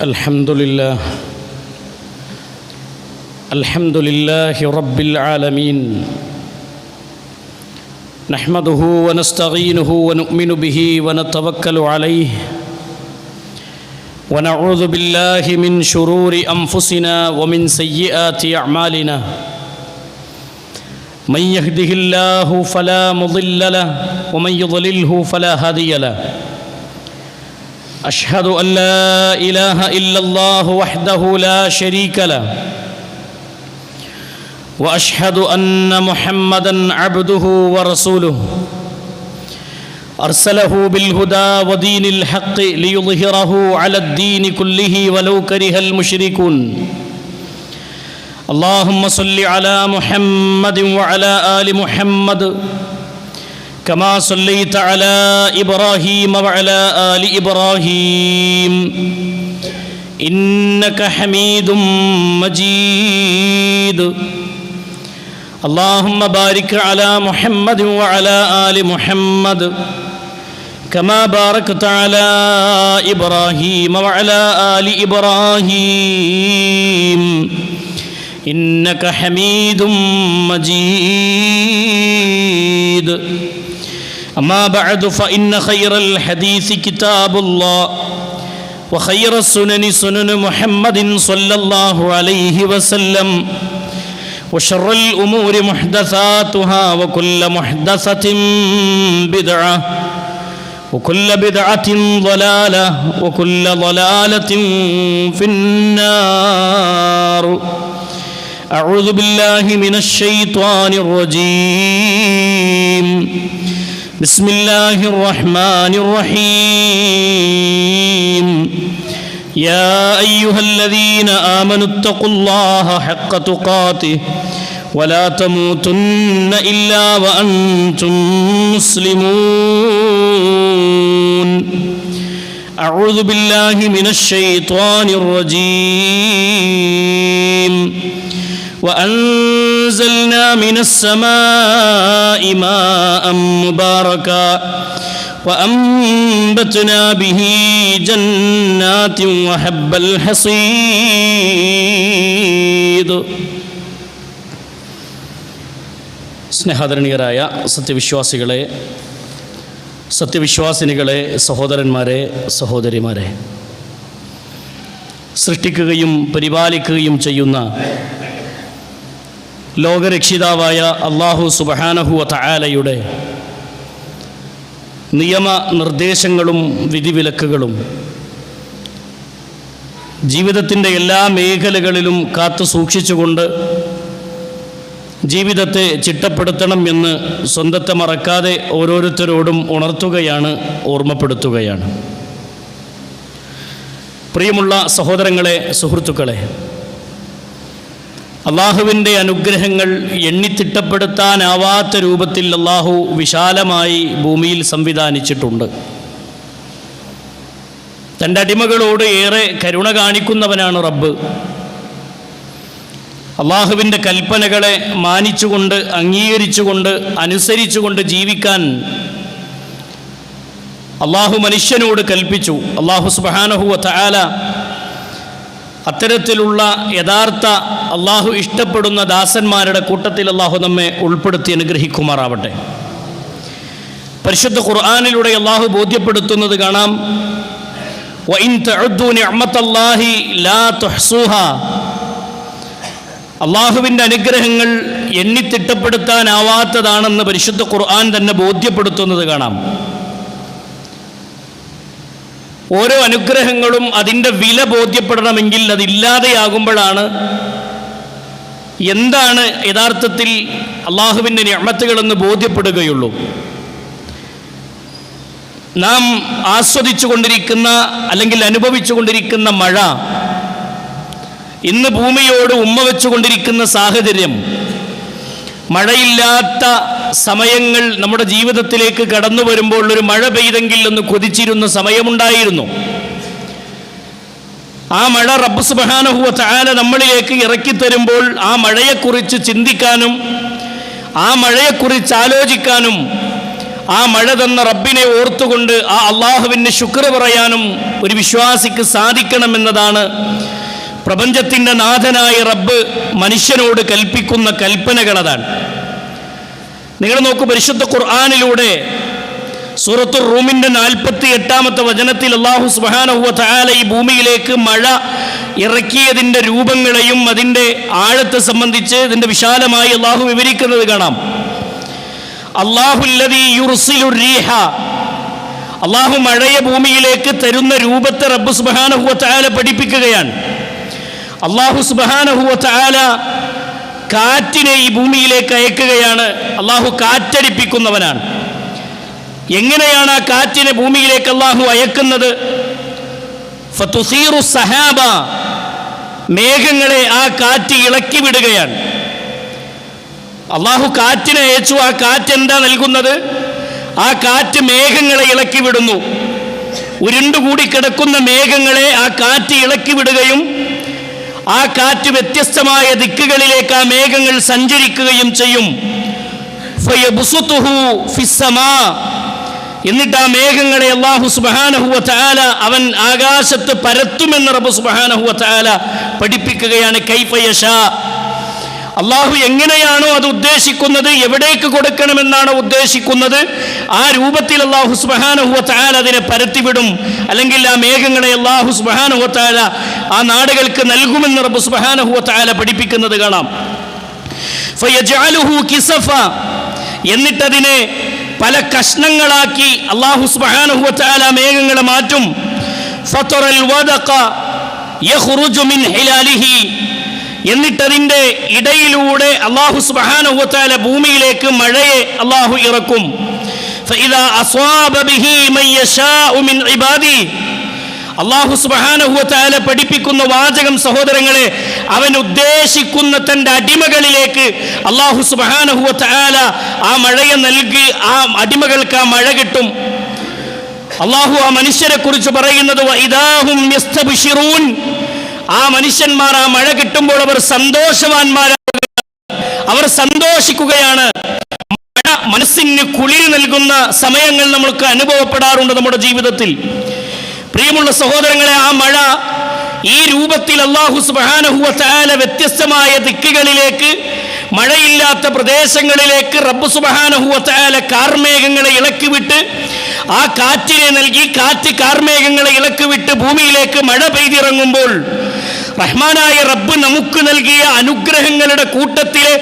الحمد لله رب العالمين نحمده ونستعينه ونؤمن به ونتوكل عليه ونعوذ بالله من شرور أنفسنا ومن سيئات أعمالنا من يهده الله فلا مضل له ومن يضلله فلا هادي له أشهد أن لا إله إلا الله وحده لا شريك له وأشهد أن محمدًا عبده ورسوله أرسله بالهدى ودين الحق ليظهره على الدين كله ولو كره المشركون اللهم صل على محمد وعلى آل محمد كما صليت على إبراهيم وعلى آل إبراهيم إنك حميد مجيد اللهم بارك على محمد وعلى آل محمد كما باركت على إبراهيم وعلى آل إبراهيم إنك حميد مجيد أما بعد فإن خير الحديث كتاب الله وخير السنن سنن محمد صلى الله عليه وسلم وشر الأمور محدثاتها وكل محدثة بدعة وكل بدعة ضلالة وكل ضلالة في النار أعوذ بالله من الشيطان الرجيم بسم الله الرحمن الرحيم يا أيها الذين آمنوا اتقوا الله حق تقاته ولا تموتن إلا وأنتم مسلمون أعوذ بالله من الشيطان الرجيم وأنزلنا من السماء ماء مباركا وأنبتنا به جنات وحب الحصيد സ്നേഹാദരണീയരായ സത്യവിശ്വാസികളെ, സത്യവിശ്വാസിനികളെ, സഹോദരന്മാരെ, സഹോദരിമാരെ, സൃഷ്ടിക്കുകയും പരിപാലിക്കുകയും ചെയ്യുന്ന ലോകരക്ഷിതാവായ അല്ലാഹു സുബ്ഹാനഹു വ തആലയുടെ നിയമനിർദ്ദേശങ്ങളും വിധിവിലക്കുകളും ജീവിതത്തിൻ്റെ എല്ലാ മേഖലകളിലും കാത്തു സൂക്ഷിച്ചുകൊണ്ട് ജീവിതത്തെ ചിട്ടപ്പെടുത്തണം എന്ന് സ്വന്തത്തെ മറക്കാതെ ഓരോരുത്തരോടും ഉണർത്തുകയാണ്, ഓർമ്മപ്പെടുത്തുകയാണ്. പ്രിയമുള്ള സഹോദരങ്ങളെ, സുഹൃത്തുക്കളെ, അള്ളാഹുവിൻ്റെ അനുഗ്രഹങ്ങൾ എണ്ണിത്തിട്ടപ്പെടുത്താനാവാത്ത രൂപത്തിൽ അള്ളാഹു വിശാലമായി ഭൂമിയിൽ സംവിധാനിച്ചിട്ടുണ്ട്. തൻ്റെ അടിമകളോട് ഏറെ കരുണ കാണിക്കുന്നവനാണ് റബ്ബ്. അള്ളാഹുവിൻ്റെ കൽപ്പനകളെ മാനിച്ചുകൊണ്ട്, അംഗീകരിച്ചുകൊണ്ട്, അനുസരിച്ചുകൊണ്ട് ജീവിക്കാൻ അള്ളാഹു മനുഷ്യനോട് കൽപ്പിച്ചു. അള്ളാഹു സുബ്ഹാനഹു വ തആല അത്തരത്തിലുള്ള യഥാർത്ഥ അള്ളാഹു ഇഷ്ടപ്പെടുന്ന ദാസന്മാരുടെ കൂട്ടത്തിൽ അള്ളാഹു നമ്മെ ഉൾപ്പെടുത്തി അനുഗ്രഹിക്കുമാറാവട്ടെ. പരിശുദ്ധ ഖുർആനിലൂടെ അള്ളാഹു ബോധ്യപ്പെടുത്തുന്നത് കാണാം, വഇൻ തഉദ്ദു നിഅമത്തല്ലാഹി ലാ തുഹ്സൂഹാ. അള്ളാഹുവിൻ്റെ അനുഗ്രഹങ്ങൾ എണ്ണിത്തിട്ടപ്പെടുത്താനാവാത്തതാണെന്ന് പരിശുദ്ധ ഖുർആൻ തന്നെ ബോധ്യപ്പെടുത്തുന്നത് കാണാം. ഓരോ അനുഗ്രഹങ്ങളും അതിൻ്റെ വില ബോധ്യപ്പെടണമെങ്കിൽ അതില്ലാതെയാകുമ്പോഴാണ് എന്താണ് യഥാർത്ഥത്തിൽ അള്ളാഹുവിൻ്റെ നിഅമത്തുകളെന്ന് ബോധ്യപ്പെടുകയുള്ളൂ. നാം ആസ്വദിച്ചു കൊണ്ടിരിക്കുന്ന അല്ലെങ്കിൽ അനുഭവിച്ചു കൊണ്ടിരിക്കുന്ന മഴ, ഇന്ന് ഭൂമിയോട് ഉമ്മ വെച്ചുകൊണ്ടിരിക്കുന്ന സാഹചര്യം, മഴയില്ലാത്ത സമയങ്ങൾ നമ്മുടെ ജീവിതത്തിലേക്ക് കടന്നു വരുമ്പോൾ ഒരു മഴ പെയ്തെങ്കിൽ എന്ന് കൊതിച്ചിരുന്ന സമയമുണ്ടായിരുന്നു. ആ മഴ റബ്ബ് സുബ്ഹാനഹു വ തആല നമ്മളിലേക്ക് ഇറക്കി തരുമ്പോൾ ആ മഴയെക്കുറിച്ച് ചിന്തിക്കാനും ആ മഴയെക്കുറിച്ച് ആലോചിക്കാനും ആ മഴ തന്ന റബ്ബിനെ ഓർത്തുകൊണ്ട് ആ അള്ളാഹുവിന് ശുക്ർ പറയാനും ഒരു വിശ്വാസിക്ക് സാധിക്കണമെന്നതാണ് പ്രപഞ്ചത്തിൻ്റെ നാഥനായ റബ്ബ് മനുഷ്യനോട് കൽപ്പിക്കുന്ന കൽപ്പനകളതാണ്. നിങ്ങൾ നോക്കൂ, പരിശുദ്ധ ഖുർആനിലൂടെ സൂറത്തുർ റൂമിൻ്റെ 48-ാമത്തെ വചനത്തിൽ അല്ലാഹു സുബ്ഹാനഹു വ തആല ഈ ഭൂമിയിലേക്ക് മഴ ഇറക്കിയതിൻ്റെ രൂപങ്ങളെയും അതിൻ്റെ ആഴത്തെ സംബന്ധിച്ച് ഇതിൻ്റെ വിശാലമായി അല്ലാഹു വിവരിക്കുന്നത് കാണാം. അല്ലാഹുല്ലദീ യുർസിലു റീഹ, അല്ലാഹു മഴയെ ഭൂമിയിലേക്ക് തരുന്ന രൂപത്തെ റബ്ബ് സുബ്ഹാനഹു വ തആല പഠിപ്പിക്കുകയാണ്. അല്ലാഹു സുബ്ഹാനഹു വ തആല കാറ്റിനെ ഈ ഭൂമിയിലേക്ക് അയക്കുകയാണ്. അല്ലാഹു കാറ്റടിപ്പിക്കുന്നവനാണ്. എങ്ങനെയാണ് ആ കാറ്റിനെ ഭൂമിയിലേക്ക് അല്ലാഹു അയക്കുന്നത്? ഫതുസീറു സഹാബ, മേഘങ്ങളെ ആ കാറ്റ് ഇളക്കി വിടുകയാണ്. അല്ലാഹു കാറ്റിനെ അയച്ചു. ആ കാറ്റ് എന്താ നൽകുന്നത്? ആ കാറ്റ് മേഘങ്ങളെ ഇളക്കി വിടുന്നു. ഉരുണ്ടുകൂടി കിടക്കുന്ന മേഘങ്ങളെ ആ കാറ്റ് ഇളക്കി വിടുകയും ആ കാറ്റ് വ്യത്യസ്തമായ ദിക്കുകളിലേക്ക് ആ മേഘങ്ങൾ സഞ്ചരിക്കുകയും ചെയ്യും. ഫയബ്സുതുഹു ഫിസ്സമാ, എന്നിട്ട് ആ മേഘങ്ങളെ അല്ലാഹു സുബ്ഹാനഹു വ തആല അവൻ ആകാശത്ത് പരത്തുമെന്ന് റബ്ബ് സുബ്ഹാനഹു വ തആല പഠിപ്പിക്കുകയാണ്. കൈഫ യശാ, അല്ലാഹു എങ്ങനെയാണോ അത് ഉദ്ദേശിക്കുന്നത്, എവിടേക്ക് കൊടുക്കണമെന്നാണോ ഉദ്ദേശിക്കുന്നത്, ആ രൂപത്തിൽ അല്ലാഹു സുബ്ഹാനഹു വ തആല അതിനെ പരത്തിവിടും. അല്ലെങ്കിൽ ആ മേഘങ്ങളെ അല്ലാഹു സുബ്ഹാനഹു വ തആല ആ നാടുകൾക്ക് നൽകുമെന്ന് റബ്ബ് സുബ്ഹാനഹു വ തആല പഠിപ്പിക്കുന്നത് കാണാം. ഫയജ്അലുഹു കിസഫ, എന്നിട്ടതിനെ പല കഷ്ണങ്ങളാക്കി അല്ലാഹു സുബ്ഹാനഹു വ തആല മേഘങ്ങളെ മാറ്റും. ഫതറൽ വദഖ യഖ്റുജു മിൻ ഹിലാലിഹി, എന്നിട്ടതിൻ്റെ ഇടയിലൂടെ അല്ലാഹു സുബ്ഹാനഹു വ തആല ഭൂമിയിലേക്ക് മഴയെ അല്ലാഹു ഇറക്കും. ഫഇദാ അസ്വാബ ബിഹി മൻ യശാഉ മിൻ ഇബാദി, അല്ലാഹു സുബ്ഹാനഹു വ തആല പഠിപ്പിക്കുന്ന വാചകം സഹോദരങ്ങളെ, അവൻ ഉദ്ദേശിക്കുന്ന തൻ്റെ അടിമകളിലേക്ക് അല്ലാഹു സുബ്ഹാനഹു വ തആല ആ മഴയെ നൽകി ആ അടിമകൾക്ക് ആ മഴ കിട്ടും. അല്ലാഹു ആ മനുഷ്യരെ കുറിച്ച് പറയുന്നത് വഇദാഹും യസ്തബ്ശിറൂൻ, ആ മനുഷ്യന്മാർ ആ മഴ കിട്ടുമ്പോൾ അവർ സന്തോഷവാന്മാരാകുകയാണ്, അവർ സന്തോഷിക്കുകയാണ്. മഴ മനസ്സിന് കുളിര് നൽകുന്ന സമയങ്ങൾ നമുക്ക് അനുഭവപ്പെടാറുണ്ട് നമ്മുടെ ജീവിതത്തിൽ. പ്രിയമുള്ള സഹോദരങ്ങളെ, ആ മഴ ഈ രൂപത്തിൽ അല്ലാഹു സുബ്ഹാനഹു വ തആല വ്യത്യസ്തമായ ദിക്കുകളിലേക്ക്, മഴയില്ലാത്ത പ്രദേശങ്ങളിലേക്ക് റബ്ബ് സുബ്ഹാനഹു വ തആല കാർമേഘങ്ങളെ ഇളക്കിവിട്ട് ആ കാറ്റിനെ നൽകി, കാറ്റ് കാർമേഘങ്ങളെ ഇളക്കിവിട്ട് ഭൂമിയിലേക്ക് മഴ പെയ്തിറങ്ങുമ്പോൾ റഹ്മാനായ റബ്ബ് നമുക്ക് നൽകിയ അനുഗ്രഹങ്ങളുടെ കൂട്ടത്തിലെ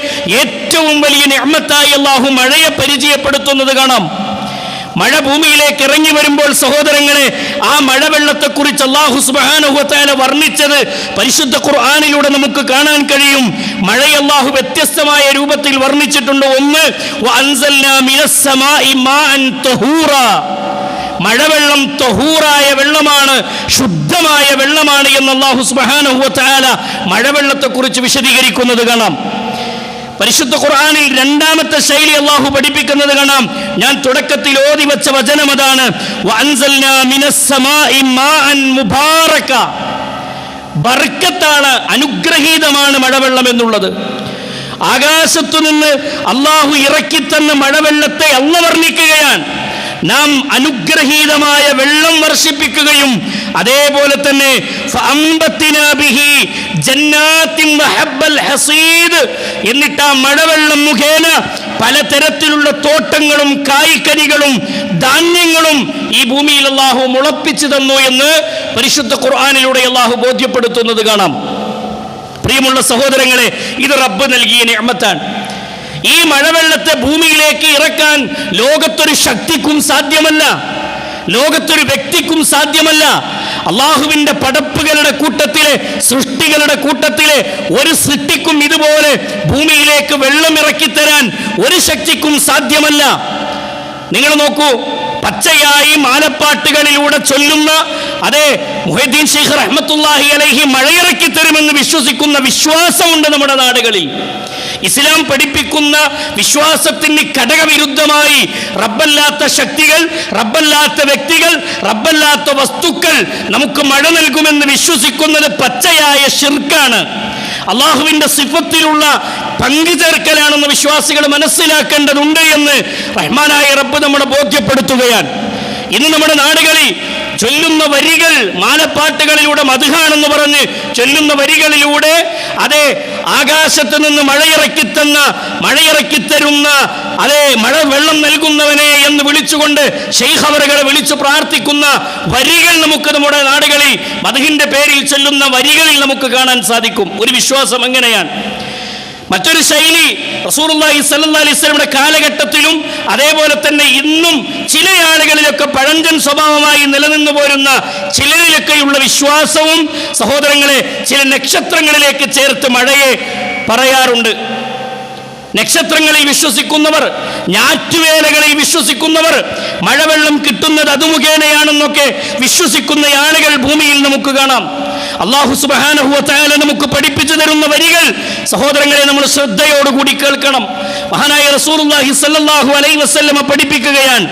ഏറ്റവും വലിയ നിഅമത്തായി അല്ലാഹു മഴയെ പരിചയപ്പെടുത്തുന്നത് കാണാം. മഴ ഭൂമിയിലേക്ക് ഇറങ്ങി വരുമ്പോൾ സഹോദരങ്ങളെ, ആ മഴവെള്ളത്തെക്കുറിച്ച് അല്ലാഹു സുബ്ഹാനഹു വ തആല വർണ്ണിച്ചത് പരിശുദ്ധ ഖുർആനിലൂടെ നമുക്ക് കാണാൻ കഴിയും. മഴയെ അല്ലാഹു വ്യത്യസ്തമായ രൂപത്തിൽ വർണ്ണിച്ചിട്ടുണ്ട്. ഒന്ന്, വഅൻസൽനാ മിനസ് സമാഇ മാഅൻ തഹൂറാ, മഴവെള്ളം തഹൂറായ വെള്ളമാണ്, ശുദ്ധമായ വെള്ളമാണ് എന്ന് അല്ലാഹു സുബ്ഹാനഹു വ തആല മഴവെള്ളത്തെക്കുറിച്ച് വിശദീകരിക്കുന്നത് കാണാം. പരിശുദ്ധ ഖുർആനിൽ രണ്ടാമത്തെ ശൈലി അല്ലാഹു പഠിപ്പിക്കുന്നത് കാണാം. ഞാൻ തുടക്കത്തിൽ ഓതി വെച്ച വചനം അതാണ്. വഅൻസൽനാ മിനസ് സമാഇ മാഅൻ മുബാറക, ബർക്കത്താണ്, അനുഗ്രഹീതമാണ് മഴവെള്ളം എന്നുള്ളത്. ആകാശത്തു നിന്ന് അല്ലാഹു ഇറക്കി തന്ന മഴവെള്ളത്തെ അല്ലാഹു വർണ്ണിക്കുകയാണ്. നാം അനുഗ്രഹീതമായ വെള്ളം വർഷിപ്പിക്കുകയും അതേപോലെ തന്നെ എന്നിട്ട് ആ മഴവെള്ളം മുഖേന പലതരത്തിലുള്ള തോട്ടങ്ങളും കായ്കനികളും ധാന്യങ്ങളും ഈ ഭൂമിയിൽ അല്ലാഹു മുളപ്പിച്ചു തന്നു എന്ന് പരിശുദ്ധ ഖുർആനിലൂടെ അല്ലാഹു ബോധ്യപ്പെടുത്തുന്നത് കാണാം. പ്രിയമുള്ള സഹോദരങ്ങളെ, ഇത് റബ്ബ് നൽകിയ നിഅമത്താണ്. ഈ മഴവെള്ളത്തെ ഭൂമിയിലേക്ക് ഇറക്കാൻ ലോകത്തൊരു ശക്തിക്കും സാധ്യമല്ല, ലോകത്തൊരു വ്യക്തിക്കും സാധ്യമല്ല. അള്ളാഹുവിൻ്റെ പടപ്പുകളുടെ കൂട്ടത്തിലെ, സൃഷ്ടികളുടെ കൂട്ടത്തിലെ ഒരു സൃഷ്ടിക്കും ഇതുപോലെ ഭൂമിയിലേക്ക് വെള്ളം ഇറക്കിത്തരാൻ ഒരു ശക്തിക്കും സാധ്യമല്ല. നിങ്ങൾ നോക്കൂ, പച്ചയായി മാലപ്പാട്ടുകളിലൂടെ ചൊല്ലുന്ന അതേ മുഹയ്യിദ്ദീൻ ശൈഖ് റഹ്മത്തുള്ളാഹി അലൈഹി മഴയിറക്കി തരുമെന്ന് വിശ്വസിക്കുന്ന വിശ്വാസമുണ്ട് നമ്മുടെ നാടുകളിൽ. ഇസ്ലാം പഠിപ്പിക്കുന്ന വിശ്വാസത്തിന് ഘടകവിരുദ്ധമായി റബ്ബല്ലാത്ത ശക്തികൾ, റബ്ബല്ലാത്ത വ്യക്തികൾ, റബ്ബല്ലാത്ത വസ്തുക്കൾ നമുക്ക് മഴ നൽകുമെന്ന് വിശ്വസിക്കുന്നത് പച്ചയായ ശിർക്കാണ്. അള്ളാഹുവിന്റെ സിഫത്തിലുള്ള പങ്കുചേർക്കലാണെന്ന് വിശ്വാസികൾ മനസ്സിലാക്കേണ്ടതുണ്ട് എന്ന് റഹ്മാനായ റബ്ബ് നമ്മളെ ബോധ്യപ്പെടുത്തുകയാണ്. ഇന്ന് നമ്മുടെ നാടുകളിൽ ചൊല്ലുന്ന വരികൾ മാലപ്പാട്ടുകളിലൂടെ മദ്ഹാണെന്ന് പറഞ്ഞ് ചൊല്ലുന്ന വരികളിലൂടെ അതേ ആകാശത്ത് നിന്ന് മഴയിറക്കിത്തരുന്ന അതേ മഴ വെള്ളം നൽകുന്നവനെ എന്ന് വിളിച്ചുകൊണ്ട് ശൈഖ് അവറുകളെ വിളിച്ചു പ്രാർത്ഥിക്കുന്ന വരികൾ നമുക്ക് നമ്മുടെ നാടുകളിൽ മദ്ഹിന്റെ പേരിൽ ചൊല്ലുന്ന വരികളിൽ നമുക്ക് കാണാൻ സാധിക്കും. ഒരു വിശ്വാസം എങ്ങനെയാണ്? മറ്റൊരു ശൈലി റസൂലുള്ളാഹി സ്വല്ലല്ലാഹി അലൈഹി വസല്ലമയുടെ കാലഘട്ടത്തിലും അതേപോലെ തന്നെ ഇന്നും ചില ആളുകളിലൊക്കെ പഴഞ്ചൻ സ്വഭാവമായി നിലനിന്നു പോരുന്ന ചിലരിലൊക്കെയുള്ള വിശ്വാസവും സഹോദരങ്ങളെ ചില നക്ഷത്രങ്ങളിലേക്ക് ചേർത്ത് മഴയെ പറയാറുണ്ട്. നക്ഷത്രങ്ങളിൽ വിശ്വസിക്കുന്നവർ, ഞാറ്റുവേലകളിൽ വിശ്വസിക്കുന്നവർ, മഴവെള്ളം കിട്ടുന്നത് അത് മുഖേനയാണെന്നൊക്കെ വിശ്വസിക്കുന്ന ആളുകൾ ഭൂമിയിൽ നമുക്ക് കാണാം. അല്ലാഹു സുബ്ഹാനഹു വ തആല നമുക്ക് പഠിപ്പിച്ചു തരുന്ന വരികൾ സഹോദരങ്ങളെ നമ്മൾ ശ്രദ്ധയോടുകൂടി കേൾക്കണം. മഹാനായ റസൂലുള്ളാഹി സ്വല്ലല്ലാഹു അലൈഹി വസല്ലമ പഠിപ്പിക്കുകയാണ്.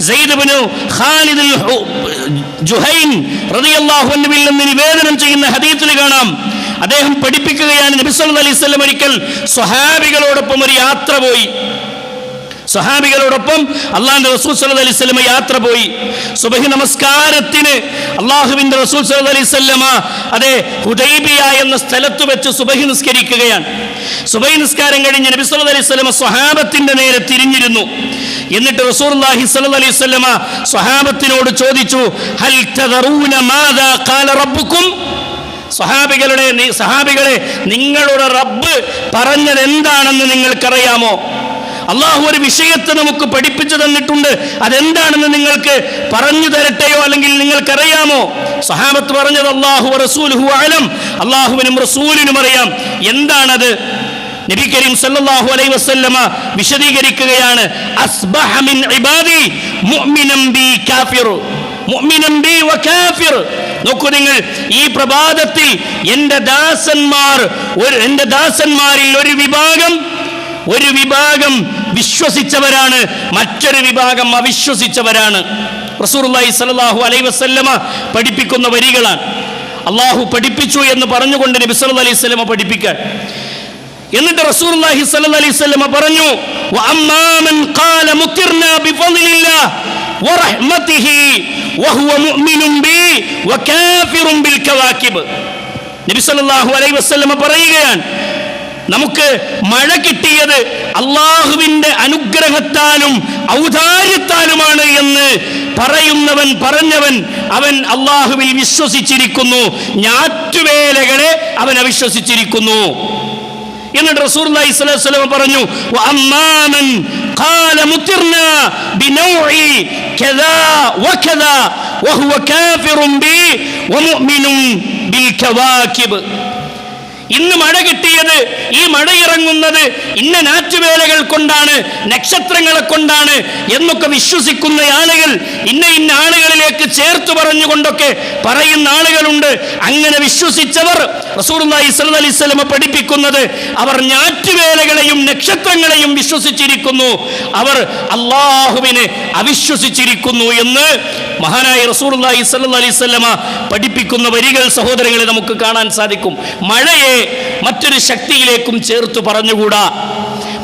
സയ്യിദ് ഇബ്നു ഖാലിദ് ജുഹൈൻ റളിയല്ലാഹു അൻഹുവിൽ നിന്ന് നിവേദനം ചെയ്യുന്ന ഹദീസിൽ കാണാം, അദ്ദേഹം പഠിപ്പിക്കുകയാണ്, നബി സല്ലല്ലാഹു അലൈഹി വസല്ലം ഒരിക്കൽ സ്വഹാബികളോടൊപ്പം ഒരു യാത്ര പോയി. സ്വഹാബികളോടൊപ്പം അള്ളാഹുവിന്റെ റസൂൽ സല്ലല്ലാഹു അലൈഹി വസല്ലം യാത്ര പോയി. സുബഹി നമസ്കാരത്തിന് അള്ളാഹുവിന്റെ റസൂൽ സല്ലല്ലാഹു അലൈഹി വസല്ലം അതേ ഹുദൈബിയ എന്ന സ്ഥലത്ത് വെച്ച് സുബഹി നിസ്കരിക്കുകയാണ്. സുബഹി നിസ്കാരം കഴിഞ്ഞ് നബി സല്ലല്ലാഹു അലൈഹി വസല്ലം സ്വഹാബത്തിന്റെ നേരെ തിരിഞ്ഞിരുന്നു. എന്നിട്ട് റസൂലുള്ളാഹി സ്വല്ലല്ലാഹു അലൈഹി വസല്ലം സ്വഹാബത്തിനോട് ചോദിച്ചു, ഹൽ തദറൂന മാദാ ഖാല റബ്ബുക്കും? സഹാബികളെ നിങ്ങളുടെ റബ്ബ് പറഞ്ഞത് എന്താണെന്ന് നിങ്ങൾക്കറിയാമോ? അള്ളാഹു ഒരു വിഷയത്തെ നമുക്ക് പഠിപ്പിച്ചു തന്നിട്ടുണ്ട്, അതെന്താണെന്ന് നിങ്ങൾക്ക് പറഞ്ഞു തരട്ടെയോ, അല്ലെങ്കിൽ നിങ്ങൾക്കറിയാമോ? സഹാബത്ത് പറഞ്ഞത് അല്ലാഹു റസൂലുഹു അലം, അള്ളാഹുവിനും റസൂലിനും അറിയാം. എന്താണത്? നബി കരീം സല്ലല്ലാഹു അലൈഹി വസല്ലമ വിശദീകരിക്കുകയാണ്, അസ്ബഹ മിൻ ഇബാദി മുഅ്മിനൻ ബി കാഫിർ, മുഅ്മിനൻ ബി വ കാഫിർ. നോക്കൂ നിങ്ങൾ, ഈ പ്രഭാതത്തിൽ എൻ്റെ ദാസന്മാരിൽ ഒരു വിഭാഗം വിശ്വസിച്ചവരാണ്, മറ്റൊരു വിഭാഗം അവിശ്വസിച്ചവരാണ്. റസൂലുള്ളാഹി സ്വല്ലല്ലാഹു അലൈഹി വസല്ലമ പഠിപ്പിക്കുന്ന വരികളാണ്. അള്ളാഹു പഠിപ്പിച്ചു എന്ന് പറഞ്ഞുകൊണ്ട് നബി സല്ലല്ലാഹു അലൈഹി വസല്ലമ പഠിപ്പിക്കാൻ. എന്നിട്ട് റസൂലുള്ളാഹി സ്വല്ലല്ലാഹു അലൈഹി വസല്ലമ പറഞ്ഞു, വഅമ്മാ മൻ ഖാല മുതിർനാ ബിഫളില്ലാഹ് വറഹ്മതിഹി വഹുവ മുഅ്മിനുൻ ബി വകാഫിറുൻ ബിൽ കവാകിബ്. നബി സല്ലല്ലാഹു അലൈഹി വസല്ലമ പറയുകയാണ്, നമുക്ക് മഴ കിട്ടിയത് അള്ളാഹുവിന്റെ അനുഗ്രഹത്താലും ഔദാര്യത്താലുമാണ് എന്ന് പറഞ്ഞവൻ അവൻ അള്ളാഹുവിൽ വിശ്വസിച്ചിരിക്കുന്നു, ഞാറ്റുവേലകളെ അവൻ അവിശ്വസിച്ചിരിക്കുന്നു. എന്നിട്ട് റസൂലുള്ളാഹി സ്വല്ലല്ലാഹു അലൈഹി വസല്ലം പറഞ്ഞു, വഅമ്മാമൻ ഖാല മുതിർനാ ബിനൗഇ കദാ വകദാ വഹുവ കാഫിറുൻ ബി വമുഅ്മിനുൻ ബിൽ കവാകിബ്. ഇന്ന് മഴ കിട്ടിയത്, ഈ മഴ ഇറങ്ങുന്നത് ഇന്ന നാറ്റുവേലകൾ കൊണ്ടാണ്, നക്ഷത്രങ്ങളെ കൊണ്ടാണ് എന്നൊക്കെ വിശ്വസിക്കുന്ന ആളുകൾ ഇന്ന ആളുകളിലേക്ക് ചേർത്ത് പറഞ്ഞുകൊണ്ടൊക്കെ പറയുന്ന ആളുകളുണ്ട്. അങ്ങനെ വിശ്വസിച്ചവർ റസൂലുള്ളാഹി സ്വല്ലല്ലാഹു അലൈഹി വസല്ലം പഠിപ്പിക്കുന്നത്, അവർ ഞാറ്റുവേലകളെയും നക്ഷത്രങ്ങളെയും വിശ്വസിച്ചിരിക്കുന്നു, അവർ അള്ളാഹുവിനെ അവിശ്വസിച്ചിരിക്കുന്നു എന്ന് മഹാനായ റസൂലുള്ളാഹി സ്വല്ലല്ലാഹു അലൈഹി വസല്ലം പഠിപ്പിക്കുന്ന വരികൾ സഹോദരങ്ങളെ നമുക്ക് കാണാൻ സാധിക്കും. മഴയെ മറ്റൊരു ശക്തിയിലേക്കും ചേർത്ത് പറഞ്ഞുകൂടാ.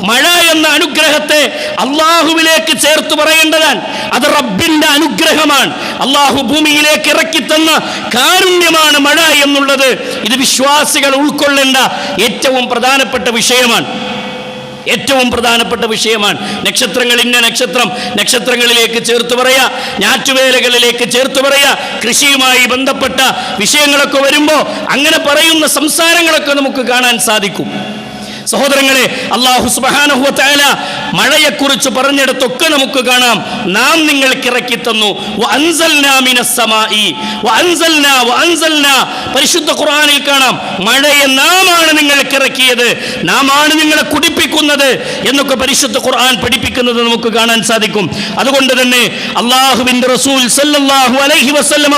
മഴ എന്ന അനുഗ്രഹത്തെ അള്ളാഹുവിലേക്ക് ചേർത്ത് പറയേണ്ടതാണ്. അത് റബ്ബിന്റെ അനുഗ്രഹമാണ്, അള്ളാഹു ഭൂമിയിലേക്ക് ഇറക്കി തന്ന കാരുണ്യമാണ് മഴ എന്നുള്ളത്. ഇത് വിശ്വാസികൾ ഉൾക്കൊള്ളേണ്ട ഏറ്റവും പ്രധാനപ്പെട്ട വിഷയമാണ്. നക്ഷത്രങ്ങൾ, ഇന്ന നക്ഷത്രങ്ങളിലേക്ക് ചേർത്ത് പറയാ, ഞാറ്റുവേലകളിലേക്ക് ചേർത്ത് പറയാ, കൃഷിയുമായി ബന്ധപ്പെട്ട വിഷയങ്ങളൊക്കെ വരുമ്പോൾ അങ്ങനെ പറയുന്ന സംസാരങ്ങളൊക്കെ നമുക്ക് കാണാൻ സാധിക്കും. സഹോദരങ്ങളെ, അല്ലാഹു സുബ്ഹാനഹു വ തആല മഴയെക്കുറിച്ച് പറഞ്ഞിടത്തൊക്കെ നമുക്ക് കാണാം, നാം നിങ്ങൾക്ക് ഇറക്കി തന്നു. വഅൻസൽനാ മിനസ് സമാഇ വഅൻസൽനാ പരിശുദ്ധ ഖുർആനിൽ കാണാം, മഴയെ നാമാണ് നിങ്ങൾക്ക് ഇറക്കിയത്, നാമാണ് നിങ്ങളെ കുടിപ്പിക്കുന്നത് എന്നൊക്കെ പരിശുദ്ധ ഖുർആൻ പഠിപ്പിക്കുന്നത് നമുക്ക് കാണാൻ സാധിക്കും. അതുകൊണ്ട് തന്നെ അല്ലാഹുവിന്റെ റസൂൽ സല്ലല്ലാഹു അലൈഹി വസല്ലമ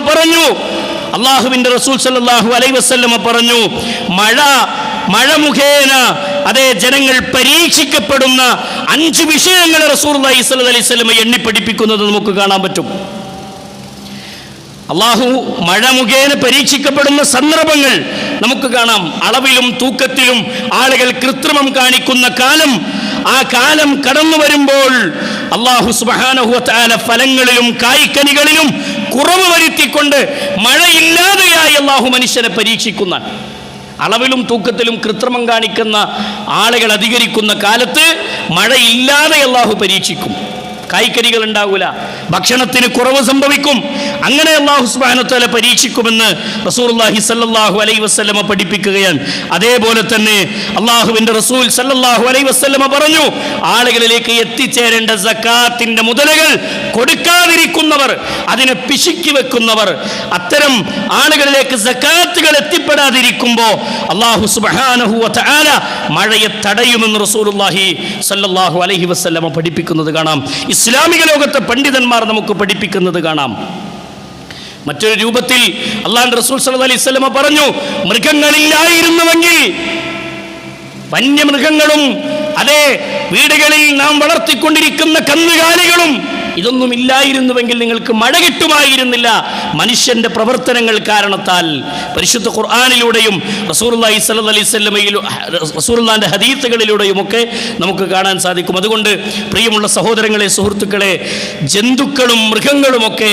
പറഞ്ഞു, മഴ മുഖേന അതേ ജനങ്ങൾ പരീക്ഷിക്കപ്പെടുന്ന 5 വിഷയങ്ങൾ റസൂലുള്ളാഹി സ്വല്ലല്ലാഹു അലൈഹി വസല്ലം എണ്ണി പഠിപ്പിക്കുന്നത് നമുക്ക് കാണാൻ പറ്റും. അള്ളാഹു മഴ മുഖേന പരീക്ഷിക്കപ്പെടുന്ന സന്ദർഭങ്ങൾ നമുക്ക് കാണാം. അളവിലും തൂക്കത്തിലും ആളുകൾ കൃത്രിമം കാണിക്കുന്ന കാലം, ആ കാലം കടന്നു വരുമ്പോൾ അള്ളാഹു സുബ്ഹാനഹു വ തആല ഫലങ്ങളിലും കായ്ക്കനികളിലും കുറവ് വരുത്തിക്കൊണ്ട് മഴയില്ലാതെയായി അള്ളാഹു മനുഷ്യനെ പരീക്ഷിക്കുന്ന, അളവിലും തൂക്കത്തിലും കൃത്രിമം കാണിക്കുന്ന ആളുകൾ അധികരിക്കുന്ന കാലത്ത് മഴയില്ലാതെ അള്ളാഹു പരീക്ഷിക്കും. കായ്ക്കനികൾ ഉണ്ടാകൂല, ഭക്ഷണത്തിന് കുറവ് സംഭവിക്കും. അങ്ങനെ അല്ലാഹു സുബ്ഹാനഹു വ തആല പരീക്ഷിക്കുമെന്ന് റസൂലുള്ളാഹി സ്വല്ലല്ലാഹു അലൈഹി വസല്ലമ പഠിപ്പിക്കുകയാണ്. അതേപോലെ തന്നെ അല്ലാഹുവിൻ്റെ റസൂൽ സ്വല്ലല്ലാഹു അലൈഹി വസല്ലമ പറഞ്ഞു, ആളുകളിലേക്ക് എത്തിച്ചേരേണ്ട സക്കാത്തിന്റെ മുതലുകൾ കൊടുക്കാതിരിക്കുന്നവർ, അതിനെ പിശുക്കി വെക്കുന്നവർ, അത്തരം ആളുകളിലേക്ക് സക്കാത്തുകൾ എത്തിപ്പെടാതിരിക്കുമ്പോൾ അല്ലാഹു സുബ്ഹാനഹു വ തആല മഴയെ തടയുമെന്ന് റസൂലുള്ളാഹി സ്വല്ലല്ലാഹു അലൈഹി വസല്ലമ പഠിപ്പിക്കുന്നത് കാണാം. ഇസ്ലാമിക ലോകത്തെ പണ്ഡിതന്മാർ നമുക്ക് പഠിപ്പിക്കുന്നത് കാണാം. മറ്റൊരു രൂപത്തിൽ അല്ലാഹുവിൻ്റെ റസൂൽ സല്ലല്ലാഹു അലൈഹി വസല്ലമ പറഞ്ഞു, മൃഗങ്ങളില്ലായിരുന്നുവെങ്കിൽ, വന്യമൃഗങ്ങളും അതേ വീടുകളിൽ നാം വളർത്തിക്കൊണ്ടിരിക്കുന്ന കന്നുകാലികളും ഇതൊന്നും ഇല്ലായിരുന്നുവെങ്കിൽ നിങ്ങൾക്ക് മഴ കിട്ടുമായിരുന്നില്ല. മനുഷ്യന്റെ പ്രവർത്തനങ്ങൾ കാരണത്താൽ പരിശുദ്ധ ഖുർആനിലൂടെയും റസൂലുള്ളാഹി സ്വല്ലല്ലാഹു അലൈഹി വസല്ലമയിലും റസൂലുള്ളാഹിന്റെ ഹദീസുകളിലൂടെയും ഒക്കെ നമുക്ക് കാണാൻ സാധിക്കും. അതുകൊണ്ട് പ്രിയമുള്ള സഹോദരങ്ങളെ, സുഹൃത്തുക്കളെ, ജന്തുക്കളും മൃഗങ്ങളുമൊക്കെ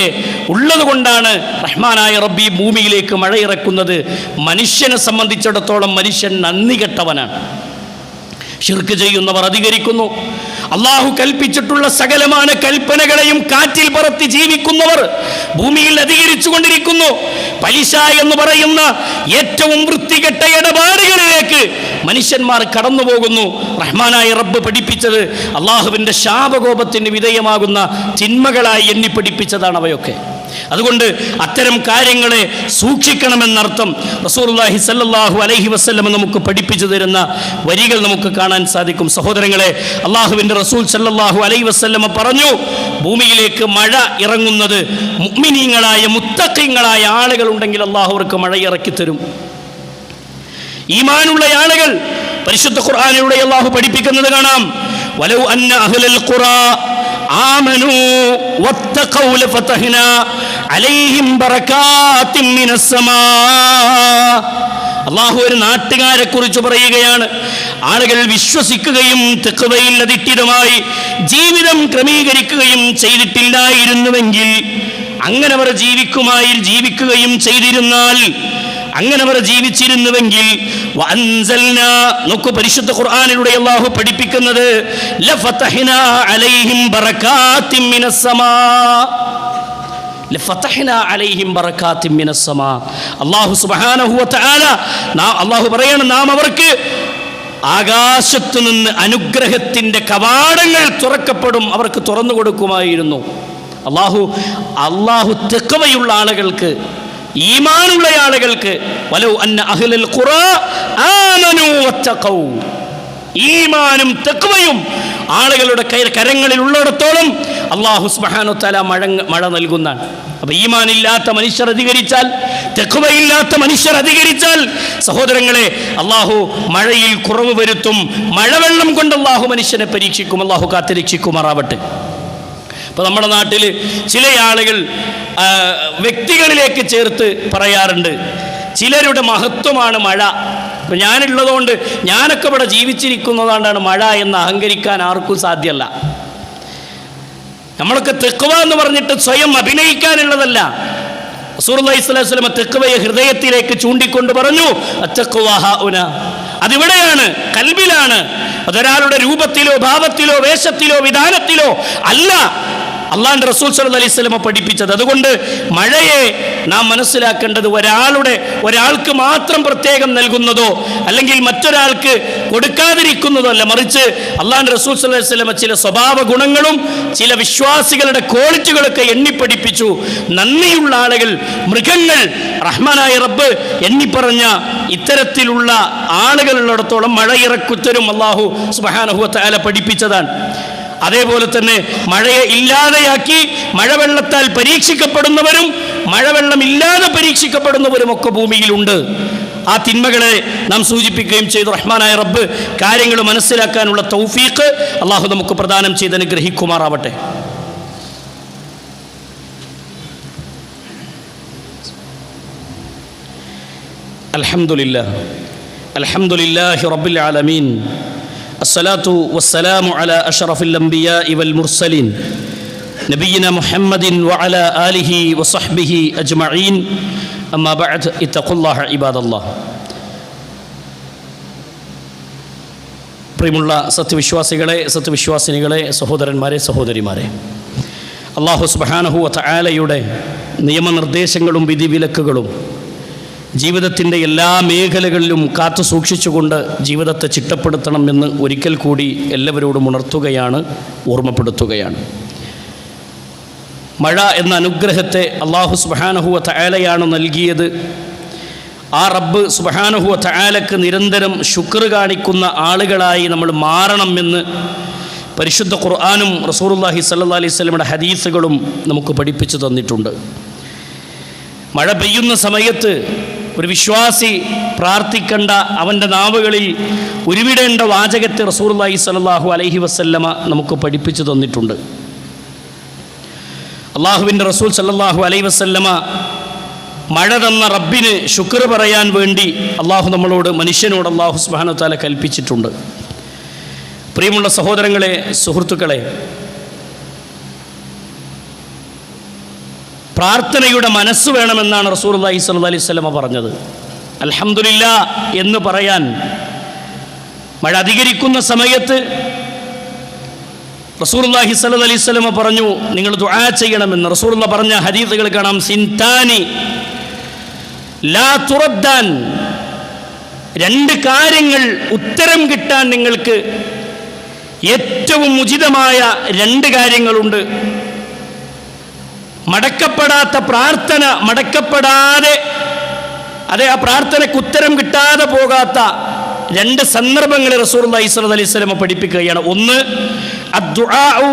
ഉള്ളതുകൊണ്ടാണ് റഹ്മാനായ റബ്ബി ഭൂമിയിലേക്ക് മഴ ഇറക്കുന്നത്. മനുഷ്യനെ സംബന്ധിച്ചിടത്തോളം മനുഷ്യൻ നന്ദി കെട്ടവനാണ്. ശിർക്ക് ചെയ്യുന്നവർ അധികരിക്കുന്നു. അള്ളാഹു കൽപ്പിച്ചിട്ടുള്ള സകലമായ കൽപ്പനകളെയും കാറ്റിൽ പറത്തി ജീവിക്കുന്നവർ ഭൂമിയിൽ അധികരിച്ചു കൊണ്ടിരിക്കുന്നു. പലിശ എന്ന് പറയുന്ന ഏറ്റവും വൃത്തികെട്ട ഇടപാടുകളിലേക്ക് മനുഷ്യന്മാർ കടന്നു പോകുന്നു. റഹ്മാനായ റബ്ബ് പഠിപ്പിച്ചത് അള്ളാഹുവിൻ്റെ ശാപകോപത്തിന് വിധേയമാകുന്ന തിന്മകളായി എണ്ണി പഠിപ്പിച്ചതാണ് അവയൊക്കെ. അതുകൊണ്ട് അത്തരം കാര്യങ്ങളെ സൂക്ഷിക്കണമെന്നർത്ഥം റസൂലുള്ളാഹി സ്വല്ലല്ലാഹു അലൈഹി വസല്ലം നമുക്ക് പഠിപ്പിച്ചു തരുന്ന വരികൾ നമുക്ക് കാണാൻ സാധിക്കും. സഹോദരങ്ങളെ, അള്ളാഹുവിൻ്റെ റസൂൽ സ്വല്ലല്ലാഹു അലൈഹി വസല്ലം പറഞ്ഞു, ഭൂമിയിലേക്ക് മഴ ഇറങ്ങുന്നത് മുഅ്മിനീങ്ങളായ മുത്തഖീങ്ങളായ ആളുകൾ ഉണ്ടെങ്കിൽ അള്ളാഹു അവർക്ക് മഴ ഇറക്കി തരും. ഈമാനുള്ള ആളുകൾ പരിശുദ്ധ ഖുർആനിലൂടെ അള്ളാഹു പഠിപ്പിക്കുന്നത് കാണാം. വലൗ അന്ന അഹ്ലൽ ഖുറാ ആമനൂ വത്തഖൗ ലഫതഹ്നാ അലൈഹിം ബറകാത്തിൻ മിനസ് സമാ. അള്ളാഹു ഒരു നാട്ടുകാരെ കുറിച്ച് പറയുകയാണ്. ആളുകൾ വിശ്വസിക്കുകയും തഖ്വയിൽ അധിഷ്ഠിതമായി ജീവിതം ക്രമീകരിക്കുകയും ചെയ്തിട്ടില്ലായിരുന്നുവെങ്കിൽ, അങ്ങനെ അവർ ജീവിക്കുകയും ചെയ്തിരുന്നാൽ, അങ്ങനെ അവർ ജീവിച്ചിരുന്നുവെങ്കിൽ, നോക്കൂ പരിശുദ്ധ ഖുർആനിലൂടെ അല്ലാഹു പഠിപ്പിക്കുന്നത്, ലഫതഹ്നാ അലൈഹിം ബറകാത്തിൻ മിനസ് സമാ, ലഫതഹ്നാ അലൈഹിം ബറകാത്തിൻ മിനസ് സമാ. അല്ലാഹു സുബ്ഹാനഹു വ തആല അല്ലാഹു പറയാണ്, നാം അവർക്ക് ആകാശത്തു നിന്ന് അനുഗ്രഹത്തിൻ്റെ കവാടങ്ങൾ തുറക്കപ്പെടും, അവർക്ക് തുറന്നു കൊടുക്കുമായിരുന്നു. അല്ലാഹു തഖ്വയുള്ള ആളുകൾക്ക്, ഈമാനുള്ള ആളുകൾക്ക്, വലൗ അന്ന അഹ്ലൽ ഖുറാ ആമനൂ വത്തഖൗ, ഈമാനും തഖ്വയും ആളുകളുടെ കരങ്ങളിൽ ഉള്ളിടത്തോളം അല്ലാഹു സുബ്ഹാനഹു തആല മഴ നൽകുന്നതാണ്. അപ്പോൾ ഈമാനില്ലാത്ത മനുഷ്യർ അധികരിച്ചാൽ, തഖ്വയില്ലാത്ത മനുഷ്യർ അധികരിച്ചാൽ, സഹോദരങ്ങളെ, അല്ലാഹു മഴയിൽ കുറവ് വരുത്തും. മഴവെള്ളം കൊണ്ട് അല്ലാഹു മനുഷ്യനെ പരീക്ഷിക്കും. അല്ലാഹു കാത്തുരക്ഷിക്കുമാറാവട്ടെ. ഇപ്പോൾ നമ്മുടെ നാട്ടിൽ ചില ആളുകൾ വ്യക്തികളിലേക്ക് ചേർത്ത് പറയാറുണ്ട്, ചിലരുടെ മഹത്വമാണ് മഴ. ഇപ്പം ഞാനുള്ളതുകൊണ്ട്, ഞാനൊക്കെ ഇവിടെ ജീവിച്ചിരിക്കുന്നതുകൊണ്ടാണ് മഴ എന്ന് അഹങ്കരിക്കാൻ ആർക്കും സാധ്യമല്ല. നമ്മളൊക്കെ തഖ്വ എന്ന് പറഞ്ഞിട്ട് സ്വയം അഭിനയിക്കാനുള്ളതല്ല. റസൂലുള്ളാഹി സ്വല്ലല്ലാഹു അലൈഹി വസല്ലം തഖ്വയെ ഹൃദയത്തിലേക്ക് ചൂണ്ടിക്കൊണ്ട് പറഞ്ഞു, അത്തഖ്വ ഹഉന, അതിവിടെയാണ്, കൽബിലാണ്. അതൊരാളുടെ രൂപത്തിലോ ഭാവത്തിലോ വേഷത്തിലോ വിധാനത്തിലോ അല്ല അള്ളാഹുവിൻ്റെ റസൂൽ സല്ലല്ലാഹു അലൈഹി വസല്ലം പഠിപ്പിച്ചത്. അതുകൊണ്ട് മഴയെ നാം മനസ്സിലാക്കേണ്ടത് ഒരാൾക്ക് മാത്രം പ്രത്യേകം നൽകുന്നതോ അല്ലെങ്കിൽ മറ്റൊരാൾക്ക് കൊടുക്കാതിരിക്കുന്നതോ അല്ല, മറിച്ച് അള്ളാഹുവിൻ്റെ റസൂൽ സല്ലല്ലാഹു അലൈഹി വസല്ലം ചില സ്വഭാവ ഗുണങ്ങളും ചില വിശ്വാസികളുടെ ക്വാളിറ്റികളൊക്കെ എണ്ണിപ്പഠിപ്പിച്ചു. നന്ദിയുള്ള ആളുകൾ, മൃഗങ്ങൾ, റഹ്മാനായ റബ്ബ് എണ്ണിപ്പറഞ്ഞ ഇത്തരത്തിലുള്ള ആളുകളുള്ളിടത്തോളം മഴ ഇറക്കുത്തരും അല്ലാഹു സുബ്ഹാനഹു വ തആല പഠിപ്പിച്ചതാണ്. അതേപോലെ തന്നെ മഴയെ ഇല്ലാതെയാക്കി മഴവെള്ളത്താൽ പരീക്ഷിക്കപ്പെടുന്നവരും മഴവെള്ളം ഇല്ലാതെ പരീക്ഷിക്കപ്പെടുന്നവരും ഒക്കെ ഭൂമിയിലുണ്ട്. ആ തിന്മകളെ നാം സൂചിപ്പിക്കുകയും ചെയ്തു. റഹ്മാനായ റബ്ബ് കാര്യങ്ങൾ മനസ്സിലാക്കാനുള്ള തൗഫീഖ് അല്ലാഹു നമുക്ക് പ്രദാനം ചെയ്ത് അനുഗ്രഹിക്കുമാറാവട്ടെ. അൽഹംദുലില്ലാഹി റബ്ബിൽ ആലമീൻ അസ്സലാത്തു വസ്സലാമു അലാ അഷ്റഫിൽ അംബിയാഇ വൽ മുർസലീൻ നബിയിന മുഹമ്മദിൻ വഅലാ ആലിഹി വസഹ്ബിഹി അജ്മഈൻ അമ്മാ ബഅദ് ഇത്തഖുല്ലാഹ ഇബാദല്ലാഹ്. പ്രിയമുള്ള സത്യവിശ്വാസികളെ, സത്യവിശ്വാസിനികളെ, സഹോദരന്മാരെ, സഹോദരിമാരെ, അല്ലാഹു സുബ്ഹാനഹു വ തആലയുടെ നിയമനിർദ്ദേശങ്ങളും വിധിവിലക്കുകളും ജീവിതത്തിൻ്റെ എല്ലാ മേഖലകളിലും കാത്തു സൂക്ഷിച്ചുകൊണ്ട് ജീവിതത്തെ ചിട്ടപ്പെടുത്തണമെന്ന് ഒരിക്കൽ കൂടി എല്ലാവരോടും ഉണർത്തുകയാണ്, ഓർമ്മപ്പെടുത്തുകയാണ്. മഴ എന്ന അനുഗ്രഹത്തെ അല്ലാഹു സുബ്ഹാനഹു വ തആലയാണ് നൽകിയത്. ആ റബ്ബ് സുബ്ഹാനഹു വ തആലക്ക് നിരന്തരം ശുക്ർ കാണിക്കുന്ന ആളുകളായി നമ്മൾ മാറണമെന്ന് പരിശുദ്ധ ഖുർആനും റസൂലുള്ളാഹി സ്വല്ലല്ലാഹി അലൈഹി വസല്ലമയുടെ ഹദീസുകളും നമുക്ക് പഠിപ്പിച്ചു തന്നിട്ടുണ്ട്. മഴ പെയ്യുന്ന സമയത്ത് ഒരു വിശ്വാസി പ്രാർത്ഥിക്കേണ്ട, അവൻ്റെ നാവുകളിൽ ഉരുവിടേണ്ട വാചകത്തെ റസൂലുള്ളാഹി സ്വല്ലല്ലാഹു അലൈഹി വസല്ലമ നമുക്ക് പഠിപ്പിച്ചു തന്നിട്ടുണ്ട്. അള്ളാഹുവിൻ്റെ റസൂൽ സ്വല്ലല്ലാഹു അലൈഹി വസല്ലമ മഴ തന്ന റബ്ബിന് ശുക്ർ പറയാൻ വേണ്ടി അള്ളാഹു മനുഷ്യനോട് അള്ളാഹു സുബ്ഹാനഹു വ തആല കൽപ്പിച്ചിട്ടുണ്ട്. പ്രിയമുള്ള സഹോദരങ്ങളെ, സുഹൃത്തുക്കളെ, പ്രാർത്ഥനയുടെ മനസ്സ് വേണമെന്നാണ് റസൂലുള്ളാഹി സ്വല്ലല്ലാഹി അലൈഹി വസല്ലമ പറഞ്ഞത്. അൽഹംദുലില്ലാ എന്ന് പറയാൻ മഴ അധികരിക്കുന്ന സമയത്ത് റസൂലുള്ളാഹി സ്വല്ലല്ലാഹി അലൈഹി വസല്ലമ പറഞ്ഞു, നിങ്ങൾ ദുആ ചെയ്യണമെന്ന്. റസൂലുള്ളാഹി പറഞ്ഞ ഹദീസുകൾ കാണാം. സിൻതാനി ലാ തുറദ്ദാൻ, രണ്ട് കാര്യങ്ങൾ ഉത്തരം കിട്ടാൻ നിങ്ങൾക്ക് ഏറ്റവും ഉചിതമായ രണ്ട് കാര്യങ്ങളുണ്ട്. മടക്കപ്പെടാത്ത പ്രാർത്ഥന, മടക്കപ്പെടാതെ ആ പ്രാർത്ഥനയ്ക്ക് ഉത്തരം കിട്ടാതെ പോകാത്ത രണ്ട് സന്ദർഭങ്ങൾ റസൂലുള്ളാഹി സ്വല്ലല്ലാഹി അലൈഹി വസല്ലം പഠിപ്പിക്കുകയാണ്. ഒന്ന്, അദ്ദുആഉ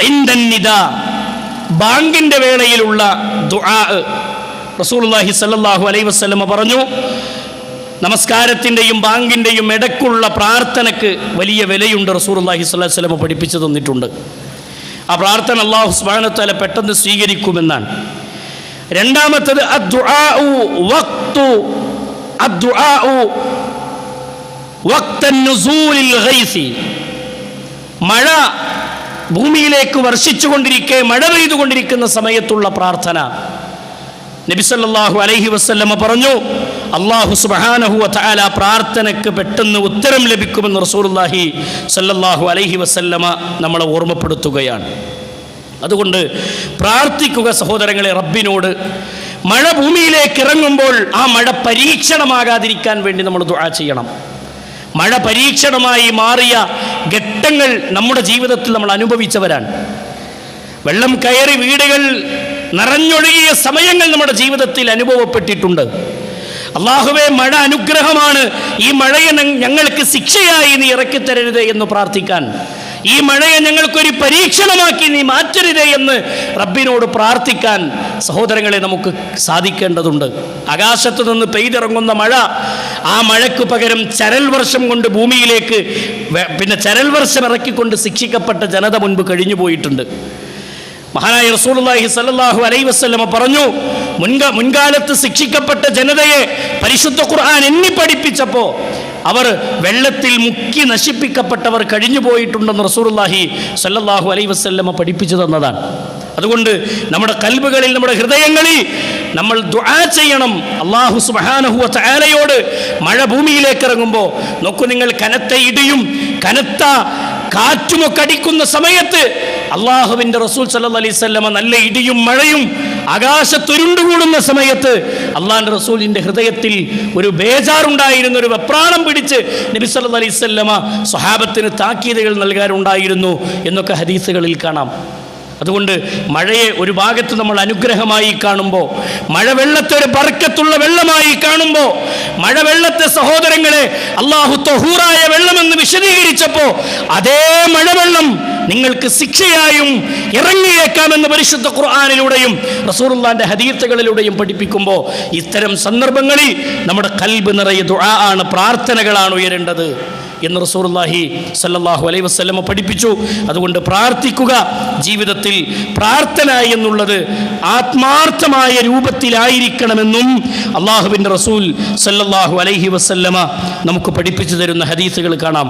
ഇൻദൻ നിദാ, ബാങ്കിൻ്റെ വേളയിലുള്ള ദുആ. റസൂലുള്ളാഹി സ്വല്ലല്ലാഹു അലൈഹി വസല്ലം പറഞ്ഞു, നമസ്കാരത്തിൻ്റെയും ബാങ്കിൻ്റെയും ഇടയ്ക്കുള്ള പ്രാർത്ഥനയ്ക്ക് വലിയ വിലയുണ്ട്. റസൂലുള്ളാഹി സ്വല്ലല്ലാഹി അലൈഹി വസല്ലം പഠിപ്പിച്ചു തന്നിട്ടുണ്ട്. ആ പ്രാർത്ഥന അല്ലാഹു സുബ്ഹാനഹു വ തആല പെട്ടെന്ന് സ്വീകരിക്കുമെന്നാണ്. രണ്ടാമത്തേത് അദ്ദുആഉ വഖ്തൻ നുസൂലിൽ ഗൈസി, മഴ ഭൂമിയിലേക്ക് വർഷിച്ചുകൊണ്ടിരിക്കെ, മഴ പെയ്തുകൊണ്ടിരിക്കുന്ന സമയത്തുള്ള പ്രാർത്ഥന. നബി സല്ലല്ലാഹു അലൈഹി വസല്ലമ പറഞ്ഞു, അല്ലാഹു സുബ്ഹാനഹു വ തആല പ്രാർത്ഥനയ്ക്ക് പെട്ടെന്ന് ഉത്തരം ലഭിക്കുമെന്ന് റസൂലുള്ളാഹി സല്ലല്ലാഹു അലൈഹി വസല്ലമ നമ്മളെ ഓർമ്മപ്പെടുത്തുകയാണ്. അതുകൊണ്ട് പ്രാർത്ഥിക്കുക സഹോദരങ്ങളെ റബ്ബിനോട്. മഴ ഭൂമിയിലേക്ക് ഇറങ്ങുമ്പോൾ ആ മഴ പരീക്ഷണമാകാതിരിക്കാൻ വേണ്ടി നമ്മൾ ദുആ ചെയ്യണം. മഴ പരീക്ഷണമായി മാറിയ ഘട്ടങ്ങൾ നമ്മുടെ ജീവിതത്തിൽ നമ്മൾ അനുഭവിച്ചവരാണ്. വെള്ളം കയറി വീടുകൾ നിറഞ്ഞൊഴുകിയ സമയങ്ങൾ നമ്മുടെ ജീവിതത്തിൽ അനുഭവപ്പെട്ടിട്ടുണ്ട്. അല്ലാഹുവേ, മഴ അനുഗ്രഹമാണ്, ഈ മഴയെ ഞങ്ങൾക്ക് ശിക്ഷയായി നീ ഇറക്കിത്തരരുതേ എന്ന് പ്രാർത്ഥിക്കാൻ, ഈ മഴയെ ഞങ്ങൾക്കൊരു പരീക്ഷണമാക്കി നീ മാറ്റരുതേ എന്ന് റബ്ബിനോട് പ്രാർത്ഥിക്കാൻ സഹോദരങ്ങളെ നമുക്ക് സാധിക്കേണ്ടതുണ്ട്. ആകാശത്തു നിന്ന് പെയ്തിറങ്ങുന്ന മഴ, ആ മഴയ്ക്ക് പകരം ചരൽ വർഷം കൊണ്ട് ഭൂമിയിലേക്ക് ചരൽ വർഷം ഇറക്കിക്കൊണ്ട് ശിക്ഷിക്കപ്പെട്ട ജനത മുൻപ് കഴിഞ്ഞു പോയിട്ടുണ്ട്. മഹാനായ റസൂലുള്ളാഹി സ്വല്ലല്ലാഹു അലൈഹി വസല്ലമ പറഞ്ഞു, മുൻകാലത്ത് ശിക്ഷിക്കപ്പെട്ട ജനതയെ പരിശുദ്ധ ഖുർആൻ എണ്ണി പഠിപ്പിച്ചപ്പോൾ അവർ വെള്ളത്തിൽ മുക്കി നശിപ്പിക്കപ്പെട്ടവർ കഴിഞ്ഞു പോയിട്ടുണ്ടെന്ന് റസൂലുള്ളാഹി സ്വല്ലല്ലാഹു അലൈഹി വസല്ലമ പഠിപ്പിച്ചു തന്നതാണ്. അതുകൊണ്ട് നമ്മുടെ കൽബുകളിൽ, നമ്മുടെ ഹൃദയങ്ങളിൽ നമ്മൾ ദുആ ചെയ്യണം അല്ലാഹു സുബ്ഹാനഹു വ തആലയോട്. മഴ ഭൂമിയിലേക്ക് ഇറങ്ങുമ്പോൾ നോക്കൂ നിങ്ങൾ, കനത്ത ഇടിയും കനത്ത കാറ്റുമൊക്കെ അടിക്കുന്ന സമയത്ത് അള്ളാഹുവിൻ്റെ റസൂൽ സല്ലല്ലാഹു അലൈഹി വസല്ലമ നല്ല ഇടിയും മഴയും ആകാശത്തുരുണ്ടുകൂടുന്ന സമയത്ത് അള്ളാഹിൻ്റെ റസൂലിൻ്റെ ഹൃദയത്തിൽ ഒരു ബേജാറുണ്ടായിരുന്നു, ഒരു വെപ്രാളം പിടിച്ച് നബി സല്ലല്ലാഹു അലൈഹി വസല്ലമ സ്വഹാബത്തിന് താക്കീതുകൾ നൽകാറുണ്ടായിരുന്നു എന്നൊക്കെ ഹദീസുകളിൽ കാണാം. അതുകൊണ്ട് മഴയെ ഒരു ഭാഗത്ത് നമ്മൾ അനുഗ്രഹമായി കാണുമ്പോൾ, മഴവെള്ളത്തെ ഒരു ബർക്കത്തുള്ള വെള്ളമായി കാണുമ്പോൾ, മഴവെള്ളത്തെ സഹോദരങ്ങളെ അല്ലാഹു തഹൂറായ വെള്ളമെന്ന് വിശദീകരിച്ചപ്പോൾ അതേ മഴവെള്ളം നിങ്ങൾക്ക് ശിക്ഷയായും ഇറങ്ങിയേക്കാമെന്ന് പരിശുദ്ധ ഖുർആനിലൂടെയും റസൂലുള്ളാഹിന്റെ ഹദീസുകളിലൂടെയും പഠിപ്പിക്കുമ്പോൾ ഇത്തരം സന്ദർഭങ്ങളിൽ നമ്മുടെ ഖൽബ് നിറയെ ദുആ ആണ്, പ്രാർത്ഥനകളാണ് ഉയരേണ്ടത്. എന്ന് റസൂലുള്ളാഹി സ്വല്ലല്ലാഹു അലൈഹി വസല്ലം പഠിപ്പിച്ചു. അതുകൊണ്ട് പ്രാർത്ഥിക്കുക, ജീവിതത്തിൽ പ്രാർത്ഥന എന്നുള്ളത് ആത്മാർത്ഥമായ രൂപത്തിലായിരിക്കണമെന്നും അള്ളാഹുവിൻ്റെ റസൂൽ സ്വല്ലല്ലാഹു അലൈഹി വസല്ലമ നമുക്ക് പഠിപ്പിച്ചു തരുന്ന ഹദീസുകൾ കാണാം.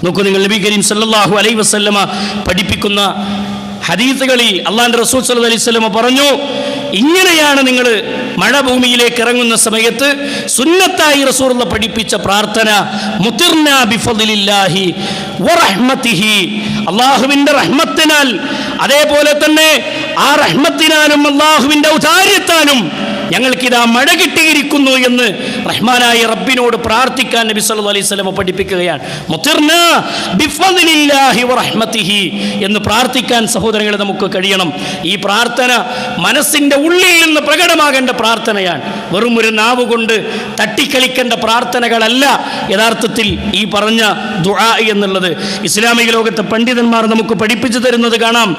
നോക്കൂ നിങ്ങൾ, നബി കരീം സല്ലല്ലാഹു അലൈഹി വസല്ലമ പഠിപ്പിക്കുന്ന ഹദീസുകളിൽ അള്ളാഹുവിൻ്റെ റസൂൽ സല്ലല്ലാഹു അലൈഹി വസല്ലമ പറഞ്ഞു, ഇങ്ങനെയാണ് നിങ്ങൾ മഴ ഭൂമിയിലേക്ക് ഇറങ്ങുന്ന സമയത്ത് സുന്നത്തായി റസൂലുള്ള പഠിപ്പിച്ച പ്രാർത്ഥന, മുതിർനാ ബിഫദ്ലില്ലാഹി വറഹ്മതിഹി, അള്ളാഹുവിൻ്റെ റഹ്മത്തിനാൽ, അതേപോലെ തന്നെ ആ റഹ്മത്തിനാലും അള്ളാഹുവിൻ്റെ ഔദാര്യത്താലും ഞങ്ങൾക്കിതാ മഴ കിട്ടിയിരിക്കുന്നു എന്ന് റഹ്മാനായ റബ്ബിനോട് പ്രാർത്ഥിക്കാൻ നബി സല്ലല്ലാഹു അലൈഹി വസല്ലം പഠിപ്പിക്കുകയാണ്. മുതിർനാ ബിഫദ്ലില്ലാഹി വറഹ്മതിഹി എന്ന് പ്രാർത്ഥിക്കാൻ സഹോദരങ്ങളെ നമുക്ക് കഴിയണം. ഈ പ്രാർത്ഥന മനസ്സിൻ്റെ ഉള്ളിൽ നിന്ന് പ്രകടമാകേണ്ട പ്രാർത്ഥനയാണ്. വെറും ഒരു നാവ് കൊണ്ട് തട്ടിക്കളിക്കേണ്ട പ്രാർത്ഥനകളല്ല യഥാർത്ഥത്തിൽ ഈ പറഞ്ഞ ദുആ എന്നുള്ളത്. ഇസ്ലാമിക ലോകത്തെ പണ്ഡിതന്മാർ നമുക്ക് പഠിപ്പിച്ചു തരുന്നത് കാണാം.